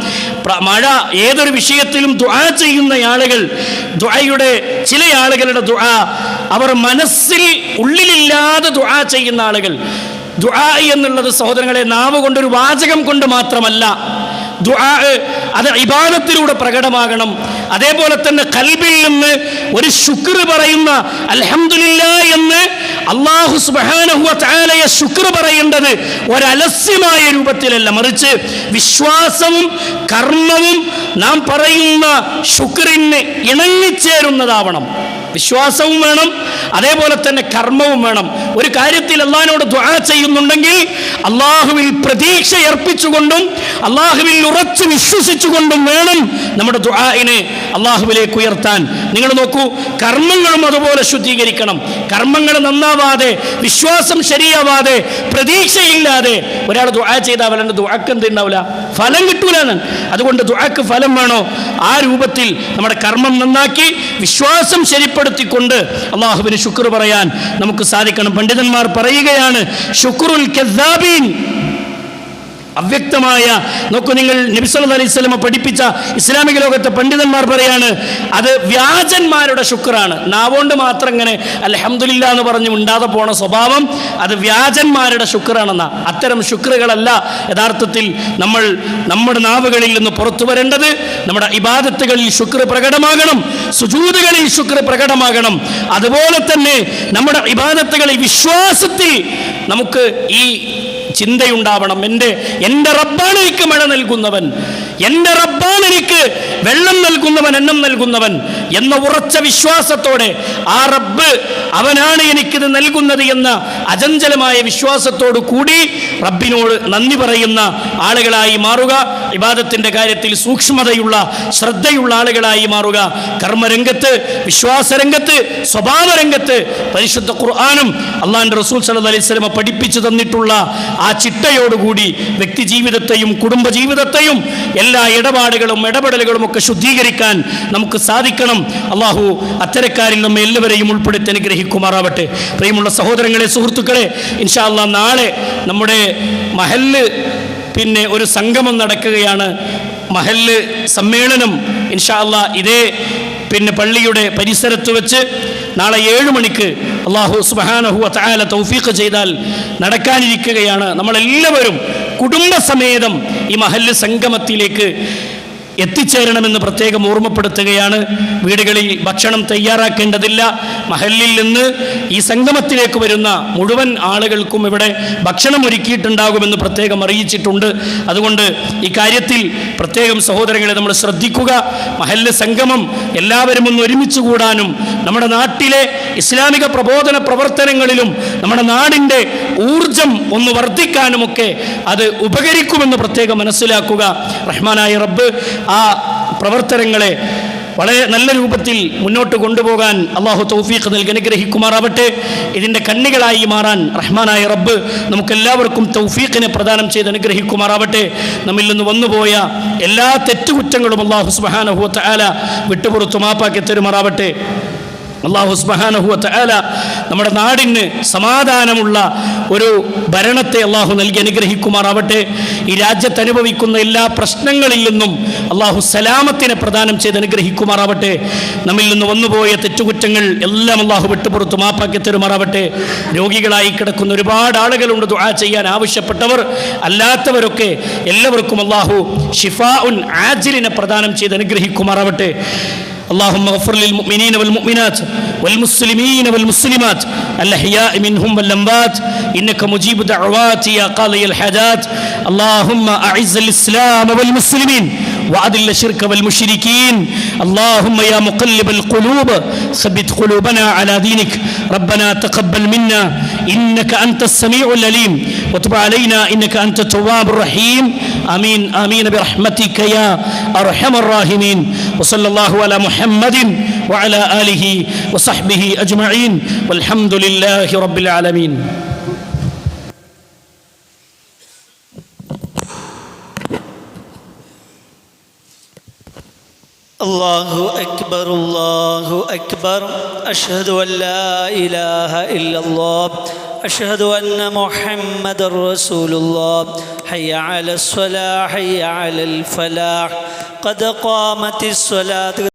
മഴ ഏതൊരു വിഷയത്തിലും ദുആ ചെയ്യുന്ന ആളുകൾ, ദുആയുടെ ചില ആളുകളുടെ ദുആ അവർ മനസ്സിൽ ഉള്ളിലില്ലാതെ ദുആ ചെയ്യുന്ന ആളുകൾ. ദുആ എന്നുള്ളത് സഹോദരങ്ങളെ നാവ് കൊണ്ടൊരു വാചകം കൊണ്ട് മാത്രമല്ല, ദുആ അത് ഇബാദത്തിലൂടെ പ്രകടമാകണം. അതേപോലെ തന്നെ ഖൽബിൽ നിന്ന് ഒരു ശുക്ർ പറയുന്ന അൽഹംദുലില്ലാഹ് എന്ന് അല്ലാഹു സുബ്ഹാനഹു വ തആലയെ ശുക്ർ പറയേണ്ടത് ഒരലസ്യമായ രൂപത്തിലല്ല, മറിച്ച് വിശ്വാസവും കർമ്മവും നാം പറയുന്ന ശുക്രിന് ഇണങ്ങിച്ചേരുന്നതാവണം. വിശ്വാസവും വേണം, അതേപോലെ തന്നെ കർമ്മവും വേണം. ഒരു കാര്യത്തിൽ അള്ളാഹിനോട് ദുആ ചെയ്യുന്നുണ്ടെങ്കിൽ അള്ളാഹുവിൽ പ്രതീക്ഷ അർപ്പിച്ചുകൊണ്ടും അള്ളാഹുവിൽ ഉറച്ചു വിശ്വസിച്ചുകൊണ്ടും വേണം നമ്മുടെ ദുആഇനെ അള്ളാഹുവിലേക്ക് ഉയർത്താൻ. നിങ്ങൾ നോക്കൂ, കർമ്മങ്ങളും അതുപോലെ ശുദ്ധീകരിക്കണം. കർമ്മങ്ങൾ നന്നാവാതെ, വിശ്വാസം ശരിയാവാതെ, പ്രതീക്ഷയില്ലാതെ ഒരാൾ ദുആ ചെയ്താൽ അവരുടെ ദുആക്ക് എന്തുണ്ടാവില്ല, ഫലം കിട്ടൂലെന്ന്. അതുകൊണ്ട് ദുആക്ക് ഫലം വേണോ, ആ രൂപത്തിൽ നമ്മുടെ കർമ്മം നന്നാക്കി വിശ്വാസം ശരിപ്പെടുത്തിക്കൊണ്ട് അള്ളാഹുവിന് ശുക്ർ പറയാൻ നമുക്ക് സാധിക്കണം. പണ്ഡിതന്മാർ പറയുകയാണ്, ശുക്റുൽ കദ്ദാബീൻ, അവ്യക്തമായ, നോക്കൂ നിങ്ങൾ, നബി സല്ലല്ലാഹു അലൈഹി വസല്ലം പഠിപ്പിച്ച ഇസ്ലാമിക ലോകത്തെ പണ്ഡിതന്മാർ പറയാണ്, അത് വ്യാജന്മാരുടെ ശുക്റാണ്. നാവുകൊണ്ട് മാത്രം ഇങ്ങനെ അൽഹംദുലില്ലാ എന്ന് പറഞ്ഞ് ഉണ്ടാതെ പോണ സ്വഭാവം അത് വ്യാജന്മാരുടെ ശുക്റാണെന്ന. അത്തരം ശുക്റുകളല്ല യഥാർത്ഥത്തിൽ നമ്മൾ നമ്മുടെ നാവുകളിൽ നിന്ന് പുറത്തു വരേണ്ടത്. നമ്മുടെ ഇബാദത്തുകളിൽ ശുക്ർ പ്രകടമാകണം, സുജൂദുകളിൽ ശുക്ർ പ്രകടമാകണം. അതുപോലെ തന്നെ നമ്മുടെ ഇബാദത്തുകളിൽ വിശ്വാസത്തിൽ നമുക്ക് ഈ ചിന്തയുണ്ടാവണം. എൻ്റെ റബ്ബാണ് എനിക്ക് മഴ നൽകുന്നവൻ, എൻ്റെ റബ്ബാണ് എനിക്ക് വെള്ളം നൽകുന്നവൻ, അന്നം നൽകുന്നവൻ എന്ന ഉറച്ച വിശ്വാസത്തോടെ ആ റബ്ബ് അവനാണ് എനിക്കിത് നൽകുന്നത് എന്ന അചഞ്ചലമായ വിശ്വാസത്തോടു കൂടി റബ്ബിനോട് നന്ദി പറയുന്ന ആളുകളായി മാറുക. ഇബാദത്തിൻ്റെ കാര്യത്തിൽ സൂക്ഷ്മതയുള്ള, ശ്രദ്ധയുള്ള ആളുകളായി മാറുക. കർമ്മരംഗത്ത്, വിശ്വാസരംഗത്ത്, സ്വഭാവരംഗത്ത് പരിശുദ്ധ ഖുർആനും അള്ളാഹുവിൻ്റെ റസൂൽ സല്ലല്ലാഹു അലൈഹി വസല്ലം പഠിപ്പിച്ചു തന്നിട്ടുള്ള ആ ചിട്ടയോടുകൂടി വ്യക്തി ജീവിതത്തെയും കുടുംബ ജീവിതത്തെയും എല്ലാ ഇടപാടുകളും ഇടപെടലുകളും ഒക്കെ ശുദ്ധീകരിക്കാൻ നമുക്ക് സാധിക്കണം. അള്ളാഹു അത്തരക്കാരിൽ നമ്മെ എല്ലാവരെയും ഉൾപ്പെടുത്തി അനുഗ്രഹിക്കുമാറാവട്ടെ. പ്രിയമുള്ള സഹോദരങ്ങളെ, സുഹൃത്തുക്കളെ, ഇൻഷാ അല്ലാഹ് നാളെ നമ്മുടെ മഹല്ല് ഒരു സംഗമം നടക്കുകയാണ്. മഹല്ല് സമ്മേളനം ഇൻഷാ അല്ലാഹ് ഇതേ പള്ളിയുടെ പരിസരത്ത് വെച്ച് നാളെ 7 മണിക്ക് അല്ലാഹു സുബ്ഹാനഹു വ തആല തൗഫീഖ് ചെയ്താൽ നടക്കാനിരിക്കുകയാണ്. നമ്മളെല്ലാവരും കുടുംബസമേതം ഈ മഹല്ല് സംഗമത്തിലേക്ക് എത്തിച്ചേരണമെന്ന് പ്രത്യേകം ഓർമ്മപ്പെടുത്തുകയാണ്. വീടുകളിൽ ഭക്ഷണം തയ്യാറാക്കേണ്ടതില്ല. മഹല്ലിൽ നിന്ന് ഈ സംഗമത്തിലേക്ക് വരുന്ന മുഴുവൻ ആളുകൾക്കും ഇവിടെ ഭക്ഷണം ഒരുക്കിയിട്ടുണ്ടാകുമെന്ന് പ്രത്യേകം അറിയിച്ചിട്ടുണ്ട്. അതുകൊണ്ട് ഈ കാര്യത്തിൽ പ്രത്യേകം സഹോദരങ്ങളെ നമ്മൾ ശ്രദ്ധിക്കുക. മഹല്ല് സംഗമം എല്ലാവരും ഒന്ന് ഒരുമിച്ച് കൂടാനും നമ്മുടെ നാട്ടിലെ ഇസ്ലാമിക പ്രബോധന പ്രവർത്തനങ്ങളിലും നമ്മുടെ നാടിൻ്റെ ഊർജം ഒന്ന് വർദ്ധിക്കാനുമൊക്കെ അത് ഉപകരിക്കുമെന്ന് പ്രത്യേകം മനസ്സിലാക്കുക. റഹ്മാനായ റബ്ബ് ആ പ്രവർത്തനങ്ങളെ വളരെ നല്ല രൂപത്തിൽ മുന്നോട്ട് കൊണ്ടുപോകാൻ അള്ളാഹു തൗഫീഖ് നൽകി അനുഗ്രഹിക്കുമാറാവട്ടെ. ഇതിൻ്റെ കണ്ണികളായി മാറാൻ റഹ്മാനായ റബ്ബ് നമുക്കെല്ലാവർക്കും തൗഫീഖിനെ പ്രദാനം ചെയ്ത് അനുഗ്രഹിക്കുമാറാവട്ടെ. നമ്മിൽ നിന്ന് വന്നുപോയ എല്ലാ തെറ്റുകുറ്റങ്ങളും അള്ളാഹു സുബ്ഹാനഹു വ തആല വിട്ടുപുറത്തു മാപ്പാക്കി തരുമാറാവട്ടെ. അല്ലാഹു സുബ്ഹാനഹു വ തആല നമ്മുടെ നാടിന് സമാധാനമുള്ള ഒരു ഭരണത്തെ അള്ളാഹു നൽകി അനുഗ്രഹിക്കുമാറാവട്ടെ. ഈ രാജ്യത്ത് അനുഭവിക്കുന്ന എല്ലാ പ്രശ്നങ്ങളിൽ നിന്നും അള്ളാഹു സലാമത്തിനെ പ്രദാനം ചെയ്ത് അനുഗ്രഹിക്കുമാറാവട്ടെ. നമ്മിൽ നിന്ന് വന്നുപോയ തെറ്റുകുറ്റങ്ങൾ എല്ലാം അള്ളാഹു വിട്ടുപുറത്ത് മാപ്പാക്കി തരുമാറാവട്ടെ. രോഗികളായി കിടക്കുന്ന ഒരുപാട് ആളുകളുണ്ട്, ദുആ ചെയ്യാൻ ആവശ്യപ്പെട്ടവർ അല്ലാത്തവരൊക്കെ എല്ലാവർക്കും അള്ളാഹു ഷിഫാഉൻ ആജിലിനെ പ്രദാനം ചെയ്ത് അനുഗ്രഹിക്കുമാറാവട്ടെ. اللهم اغفر للمؤمنين والمؤمنات والمسلمين والمسلمات الأحياء منهم والأموات إنك مجيب دعوات يا قاضي الحاجات. اللهم أعز الإسلام والمسلمين وأذل الشرك والمشركين. اللهم يا مقلب القلوب ثبت قلوبنا على دينك. ربنا تقبل منا إنك أنت السميع العليم وتب علينا إنك أنت التواب الرحيم. آمين آمين برحمتك يا أرحم الراحمين. وصلى الله على محمد وعلى آله وصحبه أجمعين والحمد لله رب العالمين. الله أكبر الله أكبر. أشهد أن لا إله إلا الله أشهد أن محمد رسول الله. حي على الصلاة حي على الفلاح قد قامت الصلاة.